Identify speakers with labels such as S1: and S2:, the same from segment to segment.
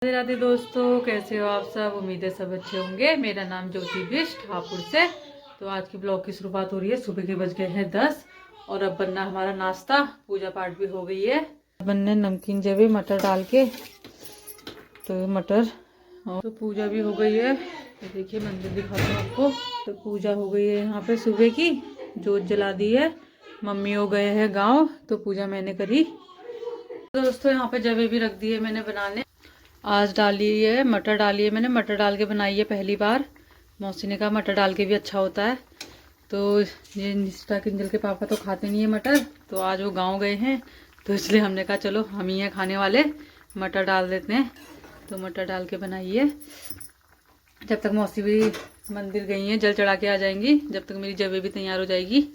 S1: राधे राधे दोस्तों, कैसे हो आप सब। उम्मीद है सब अच्छे होंगे। मेरा नाम ज्योति बिष्ट हापुड़ से। तो आज की ब्लॉग की शुरुआत हो रही है। सुबह के बज गए हैं 10 और अब बनना हमारा नाश्ता। पूजा पाठ भी हो गई है। बनने नमकीन जवे मटर डाल के, तो मटर और तो पूजा भी हो गई है। तो देखिए मंदिर दिखाता हूँ आपको। तो पूजा हो गई है यहाँ पे सुबह की, जोत जला दी है। मम्मी हो गए हैं गाँव, तो पूजा मैंने करी। दोस्तों यहाँ पे जवे भी रख दिए मैंने बनाने। आज डाली है मटर, डाली है मैंने, मटर डाल के बनाई है पहली बार। मौसी ने कहा मटर डाल के भी अच्छा होता है। तो ये निष्ठा किंजल के पापा तो खाते नहीं है मटर, तो आज वो गांव गए हैं, तो इसलिए हमने कहा चलो हम ही हैं खाने वाले, मटर डाल देते हैं। तो मटर डाल के बनाई है। जब तक मौसी भी मंदिर गई हैं, जल चढ़ा के आ जाएंगी, जब तक मेरी जवे भी तैयार हो जाएगी।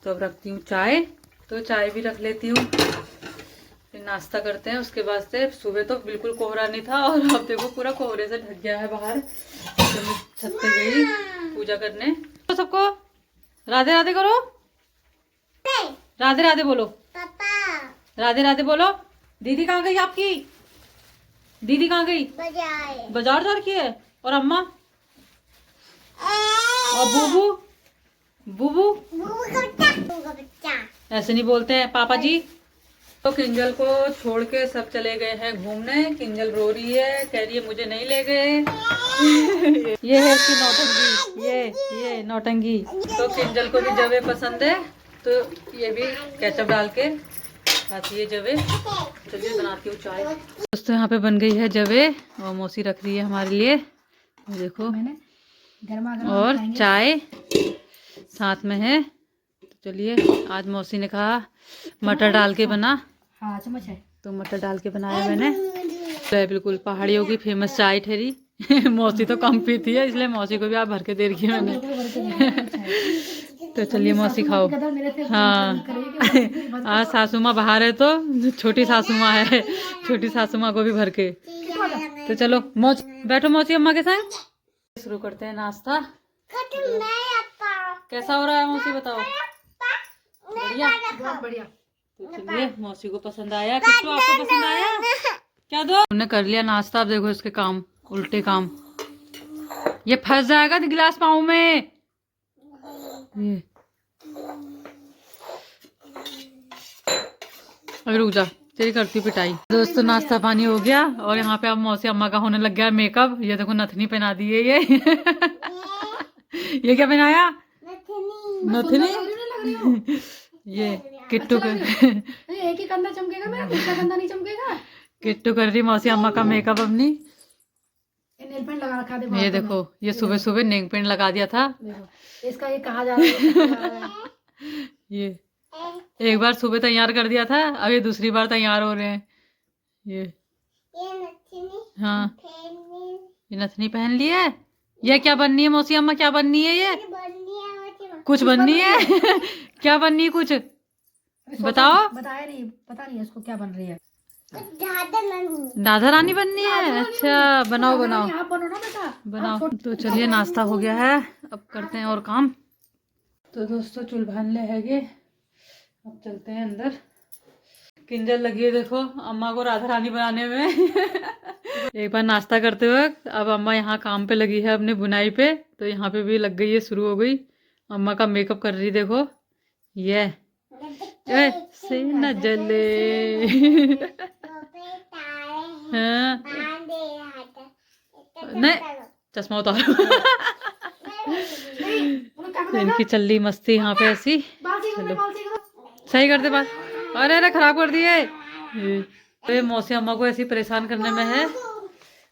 S1: तो अब रखती हूँ चाय, तो चाय भी रख लेती हूँ, फिर नाश्ता करते हैं। उसके बाद से सुबह तो बिल्कुल कोहरा नहीं था और अब देखो पूरा कोहरे से ढक गया है बाहर। तो मैं छत पे गई पूजा करने। तो सबको राधे राधे करो, राधे राधे बोलो, राधे राधे बोलो। दीदी कहाँ गई आपकी? दीदी कहाँ गई? बाजार जा रखी है। और अम्मा और बूबू? बूबू ऐसे नहीं बोलते हैं पापा जी। तो किंजल को छोड़ के सब चले गए हैं घूमने। किंजल रो रही है, कह रही है मुझे नहीं ले गए। ये है उसकी नौटंकी, ये नौटंकी। तो किंजल को भी जवे पसंद है, तो ये भी केचप डाल के खाती है जवे। चलिए बनाती हूँ चाय। दोस्तों यहाँ पे बन गई है जवे और मौसी रख रही है हमारे लिए, देखो। और चाय साथ में है। तो चलिए, आज मौसी ने कहा मटर डाल के बना। हाँ चम्मच है, तो मटर डाल के बनाया मैंने। तो बिल्कुल पहाड़ियों की फेमस चाय ठहरी। मौसी तो कम पीती है, इसलिए मौसी को भी आप भर के दे रखी है मैंने। तो चलिए मौसी खाओ। हाँ आज सासू माँ बाहर है, तो छोटी सासू माँ है, छोटी सासू माँ को भी भर के। तो चलो बैठो मौसी अम्मा के संग। शुरू करते हैं नाश्ता। कैसा हो रहा है मौसी बताओ? बढ़िया, बहुत बढ़िया। तो चलिए, मौसी को पसंद आया। किट्टू आपको पसंद आया? क्या दो? हमने कर लिया नाश्ता। अब देखो इसके काम, उल्टे काम। ये फंस जाएगा गिलास पाँव में। ये अभी रुक जा, तेरी करती पिटाई। दोस्तों नाश्ता पानी हो गया और यहाँ पे अब मौसी अम्मा का होने लग गया मेकअप। ये देखो नथनी पहना दी है ये। ये क्या पहनाया? नथनी। ये किट्टू कर एक ही कंधा चमकेगा मेरा, दूसरा कंधा नहीं चमकेगा। किट्टू कर रही मौसी अम्मा का मेकअप अपनी। नेल पेंट लगा रखा है। ये देखो, ये सुबह सुबह नेल पेंट लगा दिया था। इसका ये कहाँ जा रहा है? ये एक बार सुबह तैयार कर दिया था, अब ये दूसरी बार तैयार हो रहे हैं। ये हाँ, ये नथनी पहन ली है। ये क्या बननी है मौसी अम्मा? क्या बननी है ये? कुछ बननी है? क्या बननी है कुछ बताओ। बताया नहीं, पता नहीं इसको क्या बन रही है। राधा रानी बननी है। अच्छा बनाओ बनाओ बनाओ। तो चलिए नाश्ता हो गया है, अब करते हैं और काम। तो दोस्तों चूल्हा भान ले है, अब चलते हैं अंदर। किंजल लगी है देखो अम्मा को राधा रानी बनाने में। एक बार नाश्ता करते वक्त अब अम्मा यहाँ काम पे लगी है अपने बुनाई पे। तो यहाँ पे भी लग गई है, शुरू हो गई। अम्मा का मेकअप कर रही देखो। ये ऐसे न जले। हाँ। नहीं चश्मा उतारो। इनकी चल रही मस्ती यहाँ पे ऐसी। चलो सही कर दे बात। अरे अरे खराब कर दिए। तो मौसी अम्मा को ऐसी परेशान करने में है,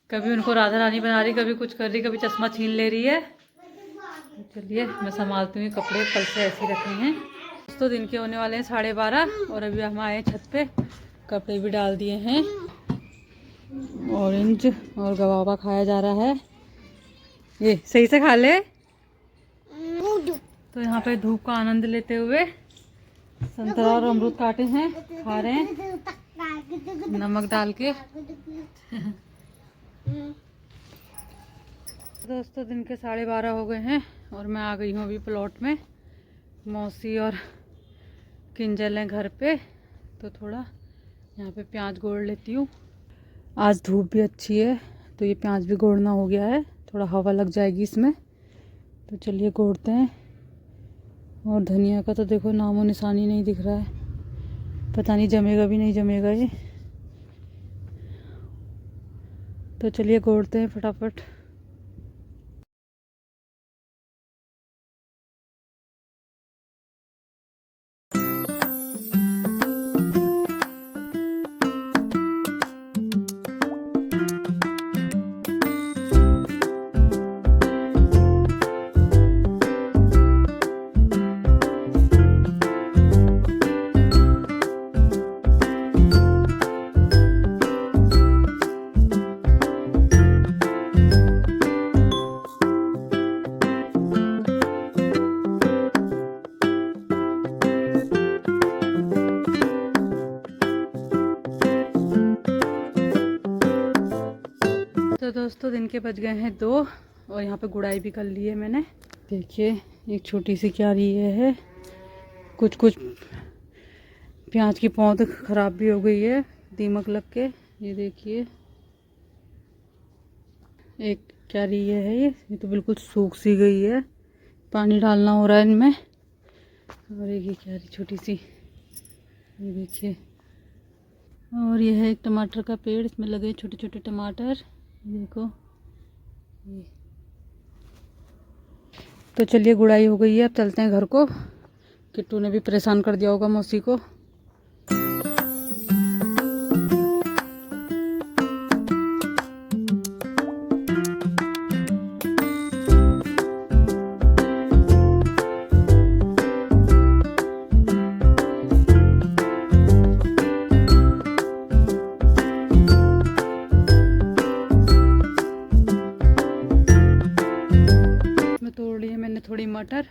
S1: कभी उनको राधा रानी बना रही, कभी कुछ कर रही, कभी चश्मा छीन ले रही है। चलिए मैं संभालती हूँ। कपड़े कल से ऐसे ही रखे हैं। तो दिन के होने वाले हैं 12:30 और अभी हम आए छत पे। कपड़े भी डाल दिए हैं। ऑरेंज और गवावा खाया जा रहा है। ये सही से खा ले। तो यहाँ पे धूप का आनंद लेते हुए संतरा और अमरूद काटे हैं, खा रहे हैं नमक डाल के। दोस्तों दिन के 12:30 हो गए हैं और मैं आ गई हूँ अभी प्लॉट में। मौसी और किंजल हैं घर पे, तो थोड़ा यहाँ पे प्याज गोड़ लेती हूँ। आज धूप भी अच्छी है तो ये प्याज भी गोड़ना हो गया है, थोड़ा हवा लग जाएगी इसमें। तो चलिए गोड़ते हैं। और धनिया का तो देखो नामो निशानी नहीं दिख रहा है, पता नहीं जमेगा भी नहीं जमेगा ये। तो चलिए गोड़ते हैं फटाफट। तो दोस्तों दिन के बज गए हैं 2 और यहाँ पे गुड़ाई भी कर ली है मैंने। देखिए एक छोटी सी क्यारी ये है, कुछ प्याज की पौध खराब भी हो गई है दीमक लग के। ये देखिए एक क्यारी ये है, ये तो बिल्कुल सूख सी गई है, पानी डालना हो रहा है इनमें। और एक ये क्यारी छोटी सी, ये देखिए। और ये है एक टमाटर का पेड़, इसमें लगे छोटे छोटे टमाटर, देखो ये। तो चलिए गुड़ाई हो गई है, अब चलते हैं घर को। किट्टू ने भी परेशान कर दिया होगा मौसी को। थोड़ी मटर,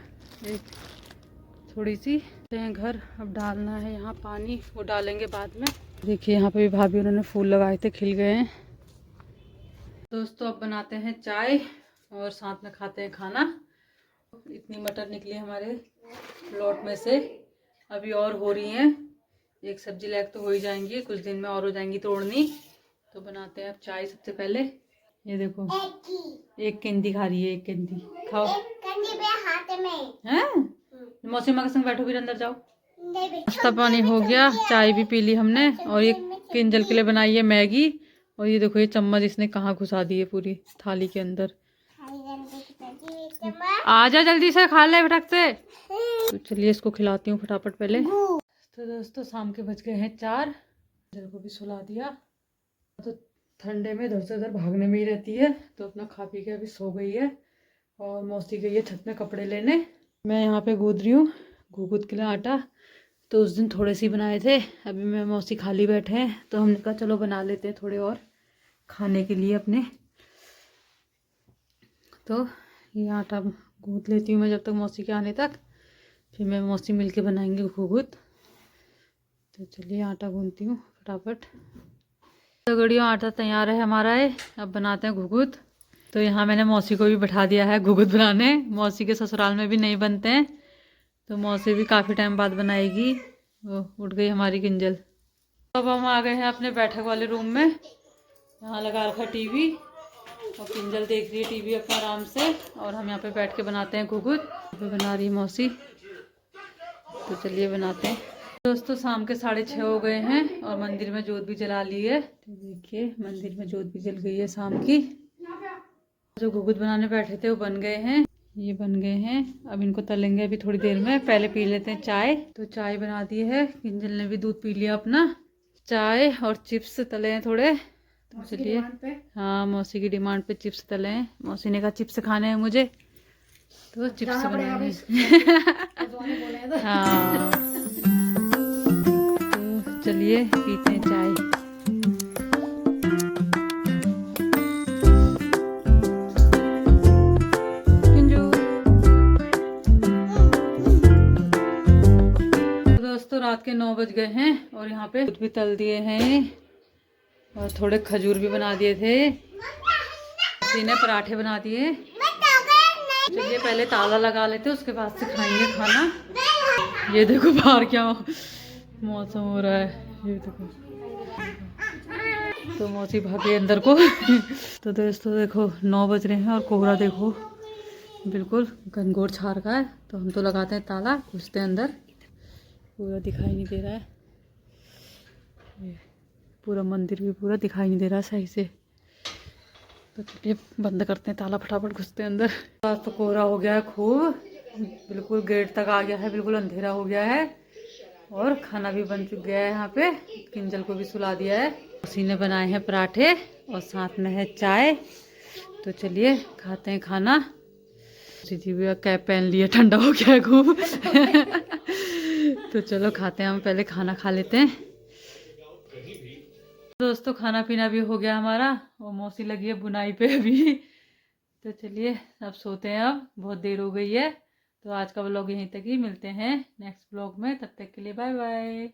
S1: एक थोड़ी सी घर। अब डालना है यहाँ पानी, वो डालेंगे बाद में। देखिए यहाँ पे भी भाभी उन्होंने फूल लगाए थे, खिल गए हैं। दोस्तों अब बनाते हैं चाय और साथ में खाते हैं खाना। इतनी मटर निकली हमारे प्लॉट में से, अभी और हो रही हैं। एक सब्जी लायक तो हो ही जाएंगी, कुछ दिन में और हो जाएंगी तोड़नी। तो बनाते हैं अब चाय। सबसे पहले ये देखो एक केंदी खा रही है, एक केंदी खाओ। हाथ में हैं? मौसी माँ के संग बैठो, फिर अंदर जाओ। नाश्ता पानी हो गया, चाय भी पी ली हमने। और ये किंजल के लिए बनाई है मैगी। और ये देखो ये चम्मच इसने कहाँ घुसा दी है पूरी थाली के अंदर। आ जा जल्दी से, खा ले फटक से। तो चलिए इसको खिलाती हूँ फटाफट पहले। तो दोस्तों शाम के बज गए हैं 4, किंजल को भी सुला दिया। तो ठंडे में इधर से उधर भागने में ही रहती है, तो अपना खा पी के अभी सो गई है। और मौसी गई है छत में कपड़े लेने। मैं यहाँ पे गूंद रही हूँ घुघुत के लिए आटा। तो उस दिन थोड़े से बनाए थे, अभी मैं मौसी खाली बैठे हैं, तो हमने कहा चलो बना लेते हैं थोड़े और खाने के लिए अपने। तो ये आटा गूंद लेती हूँ मैं जब तक मौसी के आने तक, फिर मैं मौसी मिल के बनाएंगे घुघुत। तो चलिए आटा गूंदती हूँ फटाफट। तो गड़ियों आटा तैयार है हमारा है, अब बनाते हैं घुघुत। तो यहाँ मैंने मौसी को भी बैठा दिया है घुघुत बनाने। मौसी के ससुराल में भी नहीं बनते हैं, तो मौसी भी काफ़ी टाइम बाद बनाएगी। वो उठ गई हमारी किंजल। अब हम आ गए हैं अपने बैठक वाले रूम में। यहाँ लगा रखा टीवी और किंजल देख रही है टीवी अपना आराम से। और हम यहाँ पे बैठ के बनाते हैं घुघुत। बना रही है मौसी, तो चलिए बनाते हैं। दोस्तों शाम के 6:30 हो गए हैं और मंदिर में जोत भी जला ली है। तो देखिए मंदिर में जोत भी जल गई है शाम की। जो घुघुत बनाने बैठे थे वो बन गए हैं, ये बन गए हैं। अब इनको तलेंगे अभी थोड़ी देर में। पहले पी लेते हैं चाय। तो चाय बना दी है, किंजल ने भी दूध पी लिया अपना। चाय और चिप्स तले हैं थोड़े, तो चलिए। हाँ मौसी की डिमांड पे चिप्स तले हैं। मौसी ने कहा चिप्स खाने हैं मुझे, तो चिप्स बनाएंगे। हाँ तो चलिए पीते हैं चाय। दोस्तों रात के 9 बज गए हैं और यहाँ पे दूध भी तल दिए हैं और थोड़े खजूर भी बना दिए थे। किसी ने पराठे बना दिए। चलिए पहले ताला लगा लेते, उसके बाद से खाएंगे खाना। ये देखो बाहर क्या मौसम हो रहा है, ये देखो। तो मौसी भागे अंदर को। तो दोस्तों देखो 9 बज रहे हैं और कोहरा देखो बिल्कुल घनघोर छा रखा है। तो हम तो लगाते हैं ताला, घुसते हैं अंदर, पूरा दिखाई नहीं दे रहा है, ये पूरा मंदिर भी पूरा दिखाई नहीं दे रहा है सही से। तो चलिए बंद करते हैं ताला, फटाफट घुसते हैं अंदर। आज तो कोहरा हो गया है खूब, बिल्कुल गेट तक आ गया है, बिल्कुल अंधेरा हो गया है। और खाना भी बन चुक गया है यहाँ पे, किंजल को भी सुला दिया है। उसी ने बनाए हैं पराठे और साथ में है चाय। तो चलिए खाते हैं खाना। जी भी कैप पहन लिया, ठंडा हो गया है खूब। तो चलो खाते हैं, हम पहले खाना खा लेते हैं। दोस्तों खाना पीना भी हो गया हमारा और मौसी लगी है बुनाई पे अभी। तो चलिए अब सोते हैं, अब बहुत देर हो गई है। तो आज का व्लॉग यहीं तक ही, मिलते हैं नेक्स्ट व्लॉग में, तब तक के लिए बाय बाय।